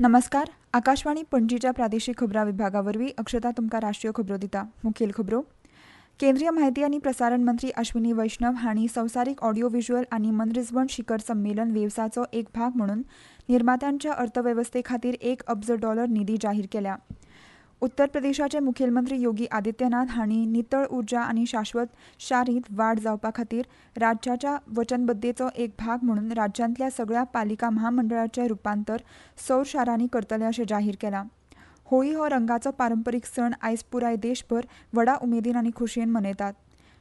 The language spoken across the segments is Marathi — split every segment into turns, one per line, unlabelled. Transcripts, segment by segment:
नमस्कार. आकाशवाणी पणजीच्या प्रादेशीक खबरां विभागावरवीं अक्षता तुमकां राष्ट्रीय खबरो दिता. मुखेल खबरो. केंद्रीय म्हायती आनी प्रसारण मंत्री अश्विनी वैष्णव हांणी संवसारीक ऑडिओ व्हिज्युअल आनी मनरिजवण शिखर संमेलन वेव्साचो एक भाग म्हणून निर्मात्यांच्या अर्थवेवस्थे खातीर $1 अब्ज निधी जाहीर केल्या. उत्तर प्रदेशाचे मुखेलमंत्री योगी आदित्यनाथ हांणी नितळ उर्जा आनी शाश्वत शारीत वाड जावपा खातीर राज्याच्या वचनबद्धतेचो एक भाग म्हणून राज्यांतल्या सगळ्या पालिका महामंडळाचें रुपांतर सौर शारांनी करतले अशें जाहीर केलां. होळी हो रंगाचो पारंपरीक सण आयज पुराय देशभर व्हडा उमेदीन आनी खोशयेन मनयतात.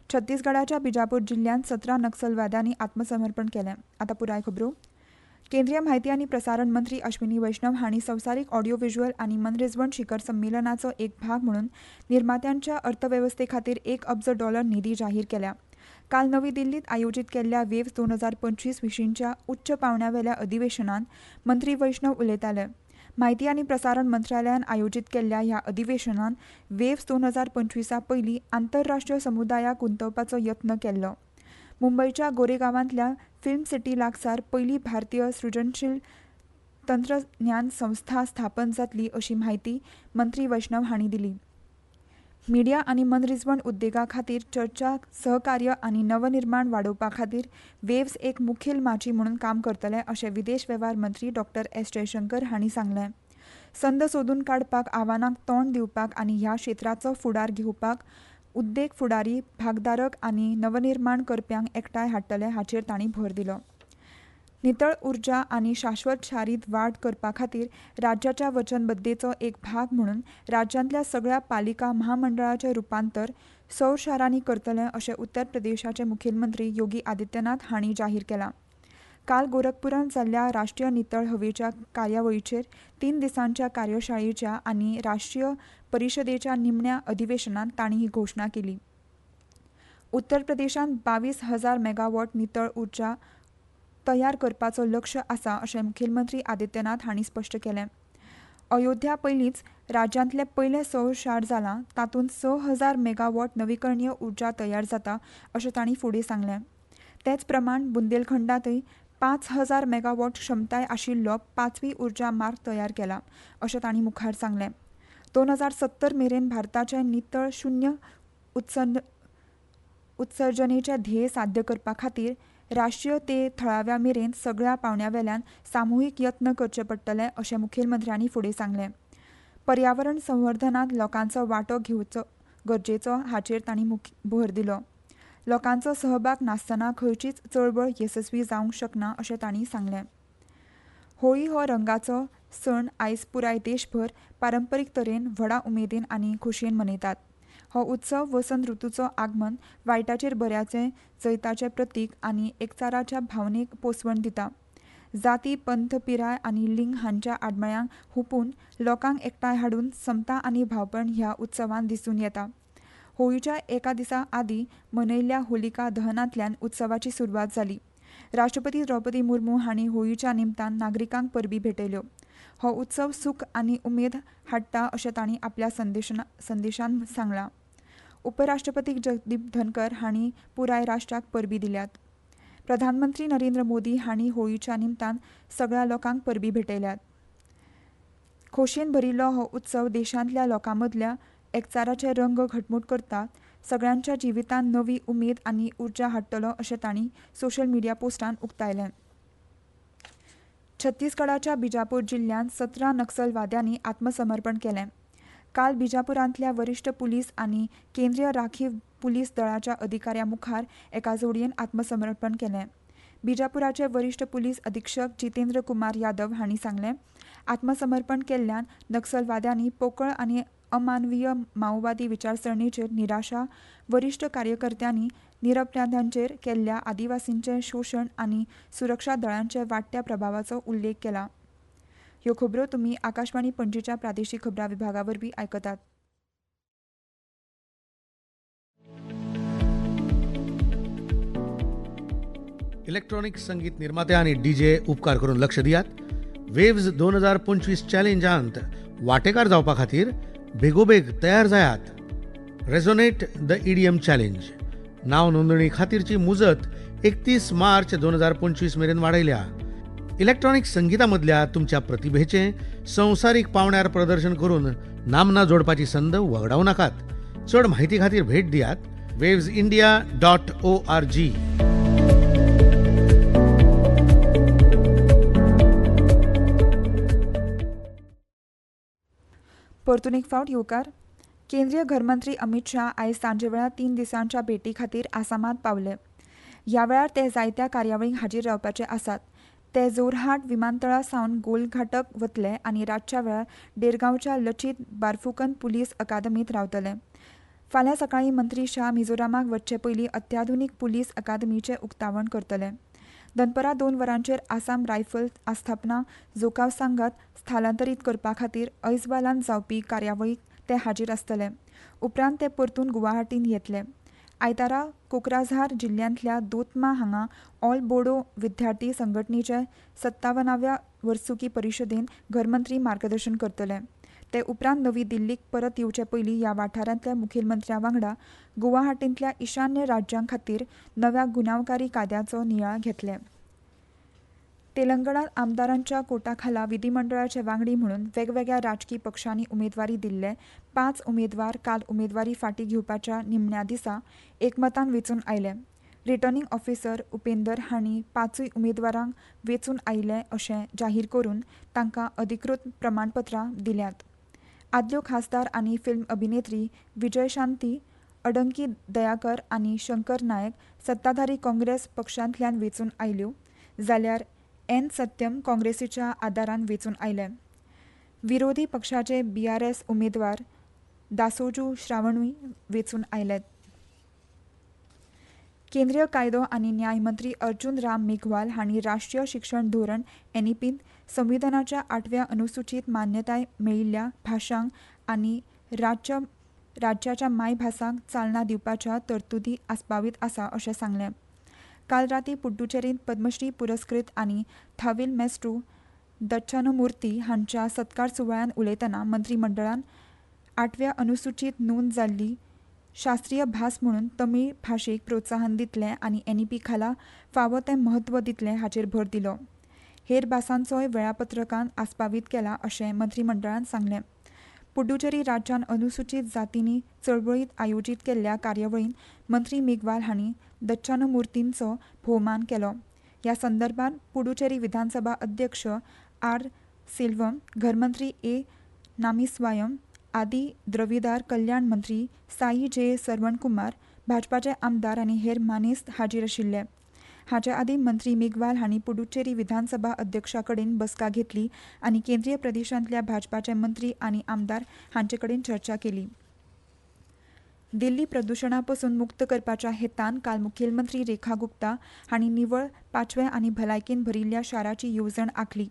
छत्तीसगडाच्या बिजापूर जिल्ल्यांत 17 नक्षलवाद्यांनी आत्मसमर्पण केलें. आतां पुराय खबरो. केंद्रीय म्हायती आनी प्रसारण मंत्री अश्विनी वैष्णव हांणी संवसारीक ऑडिओ व्हिज्युअल आनी मनरिजवण शिखर संमेलनाचो एक भाग म्हणून निर्मात्यांच्या अर्थवेवस्थे खातीर $1 अब्ज निधी जाहीर केल्या. काल नवी दिल्लीत आयोजीत केल्ल्या वेव्स 2025 विशींच्या उच्च पांवड्यावेल्या अधिवेशनांत मंत्री वैष्णव उलयताले. म्हायती आनी प्रसारण मंत्रालयान आयोजीत केल्ल्या ह्या अधिवेशनांत वेव्स 2025 पयलीं आंतरराष्ट्रीय समुदायाक गुंतोवपाचो यत्न केल्लो. मुंबयच्या गोरेगांवांतल्या फिल्म सिटी लागसार पयली भारतीय सृजनशील तंत्रज्ञान संस्था स्थापन जातली अशी म्हायती मंत्री वैष्णव हांणी दिली. मिडिया आनी मनरिजवण उद्देगा खातीर चर्चा, सहकार्य आनी नवनिर्माण वाडोवपा खातीर वेव्स एक मुखेल माची म्हणून काम करतले अशें विदेश वेव्हार मंत्री डॉ. एस. जयशंकर हांणी सांगलें. संद सोदून काडपाक, आव्हानांक तोंड दिवपाक आनी ह्या क्षेत्राचो फुडार घेवपाक उद्देग फुडारी, भागधारक आनी नवनिर्माण करप्यांक एकठांय हाडटले हाचेर तांणी भर दिलो. नितळ उर्जा आनी शाश्वत शारीत वाड करपा खातीर राज्याच्या वचनबद्धतेचो एक भाग म्हणून राज्यांतल्या सगळ्या पालिका महामंडळाचें रुपांतर सौर शारांनी करतले अशें उत्तर प्रदेशाचे मुखेलमंत्री योगी आदित्यनाथ हांणी जाहीर केलां. काल गोरखपुरांत जाल्ल्या राष्ट्रीय नितळ हवेच्या कार्यावळीचेर 3 दिसांच्या कार्यशाळेच्या आनी राष्ट्रीय परिशदेच्या निमण्या अधिवेशनांत तांणी ही घोशणा केली. उत्तर प्रदेशांत 22,000 मेगावॉट नितळ उर्जा तयार करपाचो लक्ष्य आसा अशें मुखेलमंत्री आदित्यनाथ हांणी स्पश्ट केलें. अयोध्या पयलींच राज्यांतलें पयलें सौर शार जालां, तातूंत 6,000 मेगावॉट नवीकरणीय उर्जा तयार जाता अशें तांणी फुडें सांगलें. तेच प्रमाण बुंदेलखंडांतय 5,000 मेगावॉट क्षमताय आशिल्लो 5वी उर्जा मार्ग तयार केला अशें तांणी मुखार सांगलें. 2070 मेरेन भारताचें नितळ शून्य उत्सर्जनेचें ध्येय साध्य करपा खातीर राष्ट्रीय ते थळाव्या मेरेन सगळ्या पांवड्यावेल्यान सामुहीक यत्न करचे पडटले अशें मुखेलमंत्र्यांनी फुडें सांगलें. पर्यावरण संवर्धनांत लोकांचो वांटो घेवचो गरजेचो हाचेर तांणी भर दिलो. लोकांचो सहभाग नासतना खंयचीच चळवळ येसस्वी जावंक शकना अशें तांणी सांगलें. होळी हो रंगाचो सण आयज पुराय देशभर पारंपरीक तरेन व्हडा उमेदीन आनी खोशयेन मनयतात. हो उत्सव वसंत ऋतूचो आगमन, वायटाचेर बऱ्याचें जैताचें प्रतीक आनी एकचाराच्या भावनेक पोसवण दिता. जाती, पंथ, पिराय आनी लिंग हांच्या आडमेळ्यांक हुपून लोकांक एकठांय हाडून समता आनी भावपण ह्या उत्सवांत दिसून येता. होळीच्या एका दिसा आदीं मनयल्ल्या होलिका दहनांतल्यान उत्सवाची सुरवात जाली. राष्ट्रपती द्रौपदी मुर्मू हांणी होळीच्या निमतान नागरिकांक परबी भेटयल्यो. हो उत्सव सूख आनी उमेद हाडटा अशें तांणी आपल्या संदेशांत सांगलां. उपराष्ट्रपती जगदीप धनकर हांणी पुराय राष्ट्राक परबी दिल्यात. प्रधानमंत्री नरेंद्र मोदी हांणी होळीच्या निमतान सगळ्या लोकांक परबी भेटयल्यात. खोशयेन भरिल्लो हो उत्सव देशांतल्या लोकां मदल्या एकचाराचे रंग घटमूट करता, सगळ्यांच्या जिवितांत नवी उमेद आनी उर्जा हाडटलो अशें तांणी सोशल मिडिया पोस्टांत उक्तायलें. छत्तीसगडाच्या बिजापूर जिल्ल्यांत 17 नक्षलवाद्यांनी आत्मसमर्पण केलें. काल बिजापुरांतल्या वरिश्ठ पुलीस आनी केंद्रीय राखीव पुलीस दळाच्या अधिकाऱ्यां मुखार एका जोडयेन आत्मसमर्पण केलें. बिजापुराचे वरिश्ठ पुलीस अधीक्षक जितेंद्र कुमार यादव हांणी सांगलें, आत्मसमर्पण केल्ल्यान नक्षलवाद्यांनी पोकळ आनी अमानवीय माओवादी विचारसरणीचेर निराशा, वरिश्ठ कार्यकर्त्यांनी निरपराध्यांचेर केल्ल्या आदिवासींचें शोशण आनी सुरक्षा दळांच्या वाडट्या प्रभावाचो उल्लेख केला. ह्यो खबरो तुमी आकाशवाणी पणजीच्या प्रादेशीक खबरां विभागावरवीं आयकतात.
इलेक्ट्रॉनिक संगीत निर्माते आनी डीजे उपकार करून लक्ष दियात. वेव्स 2025 चॅलेंजांत वांटेकार जावपा खातीर बेगोबेग तयार जायात. रेझोनेट द EDM चॅलेंज नांव नोंदणी खातीरची मुजत 31 मार्च 2025 मेरेन वाडयल्या. इलेक्ट्रॉनिक संगीतामधल्या तुमच्या प्रतिभेचे संवसारीक पावण्यार प्रदर्शन करून नामना जोडपाची संद वगडावं नाकात. चड म्हायती खातीर भेट दियात wavesindia.org.
परतून एक फावट येवकार. केंद्रीय घरमंत्री अमित शाह आयज सांजे वेळार 3 दिसांच्या भेटी खातीर आसामांत पावले. ह्या वेळार ते जायत्या कार्यावळींक हाजीर रावपाचे आसात. ते जोरहाट विमानतळा सावन गोलघाटक वतले आनी रातच्या वेळार डेरगांवच्या लचित बारफुकन पुलीस अकादमीत रावतले. फाल्यां सकाळीं मंत्री शाह मिझोरामाक वचचे पयलीं अत्याधुनीक पुलीस अकादमीचें उक्तावण करतले. दनपरां 2 वरांचेर आसाम रायफल्स आस्थापना जोखाव सांगात स्थलांतरीत करपा खातीर ऐजवालांत जावपी कार्यावळीक ते हाजीर आसतले. उपरांत ते परतून गुवाहाटींत येतले. आयतारा कोक्राझार जिल्ल्यांतल्या दोतमा हांगा ऑल बोडो विद्यार्थी संघटनेचे 57व्या वर्सुकी परिशदेंत घरमंत्री मार्गदर्शन करतले. ते उपरांत नवी दिल्लीक परत येवचे पयलीं ह्या वाठारांतल्या मुखेलमंत्र्यां वांगडा गुवाहाटींतल्या ईशान्य राज्यां खातीर नव्या गुन्यांवकारी कायद्याचो नियाळ घेतले. तेलंगणांत आमदारांच्या कोटा खाला विधिमंडळाचे वांगडी म्हणून वेगवेगळ्या राजकी पक्षांनी उमेदवारी दिल्ले 5 उमेदवार काल उमेदवारी फाटीं घेवपाच्या निमण्या दिसा एकमतान वेंचून आयले. रिटर्निंग ऑफिसर उपेंदर हांणी 5 उमेदवारांक वेंचून आयले अशें जाहीर करून तांकां अधिकृत प्रमाणपत्रां दिल्यांत. आदल्यो खासदार आनी फिल्म अभिनेत्री विजयशांती अडंकी दयाकर आनी शंकर नायक सत्ताधारी काँग्रेस पक्षांतल्यान वेंचून आयल्यो जाल्यार एन सत्यम काँग्रेसीच्या आदारान वेंचून आयले. विरोधी पक्षाचे BRS उमेदवार दासोजू श्रावणूय वेंचून आयल्यात. केंद्रीय कायदो आनी न्याय मंत्री अर्जुन राम मेघवाल हांणी राष्ट्रीय शिक्षण धोरण NEPत संविधानाच्या 8व्या अनुसूचीत मान्यताय मेळिल्ल्या भाशांक आनी राज्याच्या मायभासांक चालना दिवपाच्या तरतुदी आस्पावीत आसा अशें सांगलें. काल रातीं पुड्डुचेरींत पद्मश्री पुरस्कृत आनी थाविल मेस्ट्रू दच्छानमूर्ती हांच्या सत्कार सुवाळ्यान उलयतना मंत्रिमंडळान 8व्या अनुसूचीत नोंद जाल्ली शास्त्रीय भास म्हणून तमीळ भाशेक प्रोत्साहन दितले आनी NEP खाला फावो तें म्हत्व दितले हाचेर भर दिलो. हेर भासांचोय वेळापत्रकांत आस्पावीत केला अशें मंत्रिमंडळान सांगलें. पुड्डुचेरी राज्यान अनुसूचीत जातींनी चळवळीत आयोजीत केल्ल्या कार्यावळींत मंत्री मेघवाल हांणी दच्छानमूर्तींचो भोवमान केलो. ह्या संदर्भात पुडुचेरी विधानसभा अध्यक्ष R. सिल्वम, घरमंत्री A. नामिस्वायम, आदी द्रविदार कल्याण मंत्री साई J. सरवणकुमार, भाजपाचे आमदार आनी हेर मानेस्त हाजीर आशिल्ले. हाचे आदीं मंत्री मेघवाल हांणी पुडुचेरी विधानसभा अध्यक्षा कडेन बसका घेतली आनी केंद्रीय प्रदेशांतल्या भाजपाचे मंत्री आनी आमदार हांचे कडेन चर्चा केली. दिल्ली प्रदुशणा पसून मुक्त करपाच्या हेतान काल मुखेलमंत्री रेखा गुप्ता हांणी निवळ, पाचवे आनी भलायकेन भरिल्ल्या शाराची येवजण आंखली.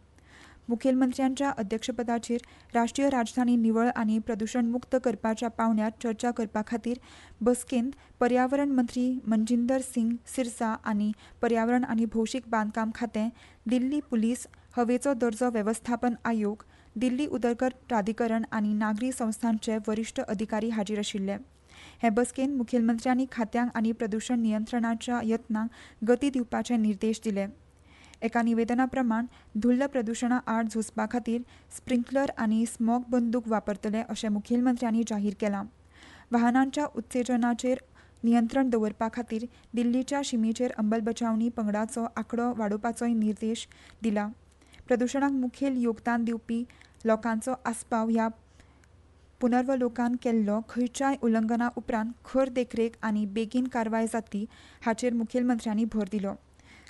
मुखेलमंत्र्यांच्या अध्यक्षपदाचेर राष्ट्रीय राजधानी निवळ आनी प्रदुशण मुक्त करपाच्या पावंड्यार चर्चा करपा खातीर बसकेंत पर्यावरण मंत्री मनजिंदर सिंग सिरसा आनी पर्यावरण आनी भौशीक बांदकाम खातें, दिल्ली पुलीस, हवेचो दर्जो वेवस्थापन आयोग, दिल्ली उदरगत प्राधिकरण आनी नागरी संस्थांचे वरिश्ठ अधिकारी हाजीर आशिल्ले. हे बसकेंत मुखेलमंत्र्यांनी खात्यांक आनी प्रदुशण नियंत्रणाच्या यत्नांक गती दिवपाचे निर्देश दिले. एका निवेदना प्रमाण धुल्ल प्रदुशणा आड झुजपा खातीर स्प्रिंकलर आनी स्मॉग बंदूक वापरतले अशें मुखेलमंत्र्यांनी जाहीर केलां. वाहनांच्या उत्तेजनाचेर नियंत्रण दवरपा खातीर दिल्लीच्या शिमेचेर अंमलबजावणी पंगडाचो आंकडो वाडोवपाचोय निर्देश दिला. प्रदुशणाक मुखेल योगदान दिवपी लोकांचो आस्पाव ह्या पुनर्वलोकान केल्लो खंयच्याय उल्लंघना उपरांत खर देखरेख आनी बेगीन कारवाय जातली हाचेर मुखेलमंत्र्यांनी भर दिलो.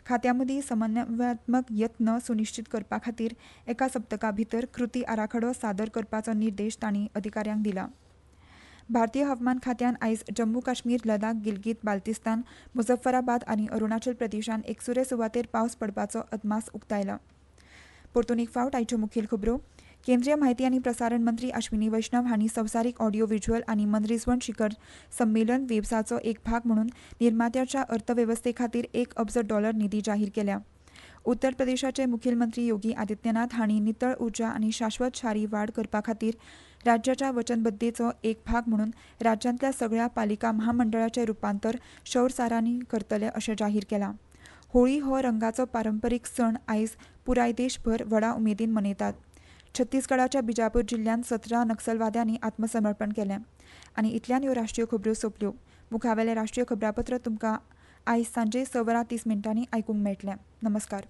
खात्यां मदीं समन्वयात्मक यत्न सुनिश्चित करपा खातीर एका सप्तका भितर कृती आराखडो सादर करपाचो निर्देश तांणी अधिकाऱ्यांक दिला. भारतीय हवामान खात्यान आयज जम्मू काश्मीर, लडाख, गिलगीत बाल्तिस्तान, मुझफ्फराबाद आनी अरुणाचल प्रदेशान एकसुरे सुवातेर पावस पडपाचो अदमास उक्तायला. परतून एक फावट आयच्यो मुखेल खबरो. केंद्रीय म्हायती आनी प्रसारण मंत्री अश्विनी वैष्णव हांणी संवसारीक ऑडिओ व्हिज्युअल आनी मनरिजवण शिखर संमेलन वेव्साचो एक भाग म्हणून निर्मात्याच्या अर्थवेवस्थे खातीर $1 अब्ज निधी जाहीर केल्या. उत्तर प्रदेशाचे मुखेलमंत्री योगी आदित्यनाथ हांणी नितळ उर्जा आनी शाश्वत शारी वाड करपा खातीर राज्याच्या वचनबद्धतेचो एक भाग म्हणून राज्यांतल्या सगळ्या पालिका महामंडळाचें रुपांतर शौर सारांनी करतले अशें जाहीर केलां. होळी हो रंगाचो पारंपरीक सण आयज पुराय देशभर व्हडा उमेदीन मनयतात. छत्तीसगडाच्या बिजापूर जिल्ह्यात 17 नक्षलवाद्यांनी आत्मसमर्पण केलें. आनी इतल्यान ह्यो राष्ट्रीय खबरो सोंपल्यो. मुखावेलें राष्ट्रीय खबरापत्र तुमकां आयज सांजे 6:30 आयकूंक मेळटलें. नमस्कार.